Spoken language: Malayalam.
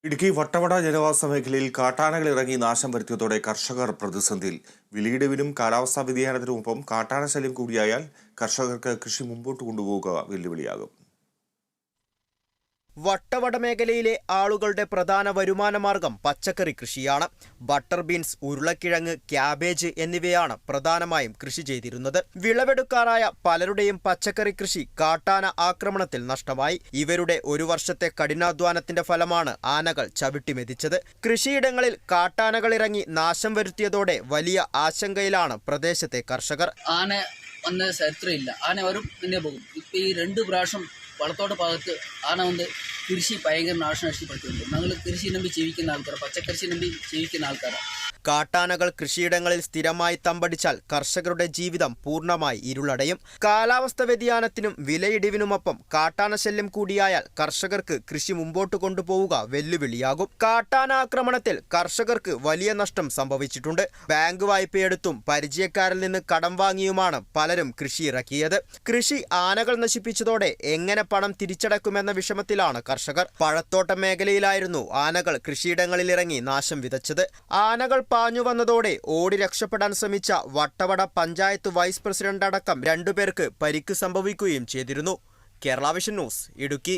ഇടുക്കി വട്ടവട ജനവാസ മേഖലയിൽ കാട്ടാനകൾ ഇറങ്ങി നാശം വരുത്തിയതോടെ കർഷകർ പ്രതിസന്ധിയിൽ. വിലയിടിവിനും കാലാവസ്ഥാ വ്യതിയാനത്തിനുമൊപ്പം കാട്ടാന ശല്യം കൂടിയായാൽ കർഷകർക്ക് കൃഷി മുമ്പോട്ട് കൊണ്ടുപോവുക വെല്ലുവിളിയാകും. വട്ടവട മേഖലയിലെ ആളുകളുടെ പ്രധാന വരുമാന മാർഗം പച്ചക്കറി കൃഷിയാണ്. ബട്ടർ ബീൻസ്, ഉരുളക്കിഴങ്ങ്, ക്യാബേജ് എന്നിവയാണ് പ്രധാനമായും കൃഷി ചെയ്തിരുന്നത്. വിളവെടുക്കാറായ പലരുടെയും പച്ചക്കറി കൃഷി കാട്ടാന ആക്രമണത്തിൽ നഷ്ടമായി. ഇവരുടെ ഒരു വർഷത്തെ കഠിനാധ്വാനത്തിന്റെ ഫലമാണ് ആനകൾ ചവിട്ടിമെതിച്ചത്. കൃഷിയിടങ്ങളിൽ കാട്ടാനകൾ ഇറങ്ങി നാശം വരുത്തിയതോടെ വലിയ ആശങ്കയിലാണ് പ്രദേശത്തെ കർഷകർ. ആന വന്ന ചരിത്രമില്ല. ആന വരും പിന്നെ പോകും. ഇപ്പം ഈ 2 പ്രാവശ്യം വളത്തോട്ട് ഭാഗത്ത് ആന വന്ന് കൃഷി ഭയങ്കര നാശനഷ്ടപ്പെടുത്തിയിട്ടുണ്ട്. ഞങ്ങൾ കൃഷി നമ്പി ജീവിക്കുന്ന ആൾക്കാർ, പച്ചക്കൃഷി നമ്പി ജീവിക്കുന്ന ആൾക്കാരാണ്. കാട്ടാനകൾ കൃഷിയിടങ്ങളിൽ സ്ഥിരമായി തമ്പടിച്ചാൽ കർഷകരുടെ ജീവിതം പൂർണ്ണമായി ഇരുളടയും. കാലാവസ്ഥ വ്യതിയാനത്തിനും വിലയിടിവിനുമൊപ്പം കാട്ടാന ശല്യം കൂടിയായാൽ കർഷകർക്ക് കൃഷി മുമ്പോട്ട് കൊണ്ടുപോവുക വെല്ലുവിളിയാകും. കാട്ടാന ആക്രമണത്തിൽ കർഷകർക്ക് വലിയ നഷ്ടം സംഭവിച്ചിട്ടുണ്ട്. ബാങ്ക് വായ്പയെടുത്തും പരിചയക്കാരിൽ നിന്ന് കടം വാങ്ങിയുമാണ് പലരും കൃഷി ഇറക്കിയത്. കൃഷി ആനകൾ നശിപ്പിച്ചതോടെ എങ്ങനെ പണം തിരിച്ചടക്കുമെന്ന വിഷമത്തിലാണ് കർഷകർ. പഴത്തോട്ടം മേഖലയിലായിരുന്നു ആനകൾ കൃഷിയിടങ്ങളിലിറങ്ങി നാശം വിതച്ചത്. ആനകൾ പാഞ്ഞു വന്നതോടെ ഓടി രക്ഷപ്പെടാൻ ശ്രമിച്ച വട്ടവട പഞ്ചായത്ത് വൈസ് പ്രസിഡന്റ് അടക്കം 2 പേർക്ക് പരിക്ക് സംഭവിക്കുകയും ചെയ്തിരുന്നു. Kerala vision news, Idukki.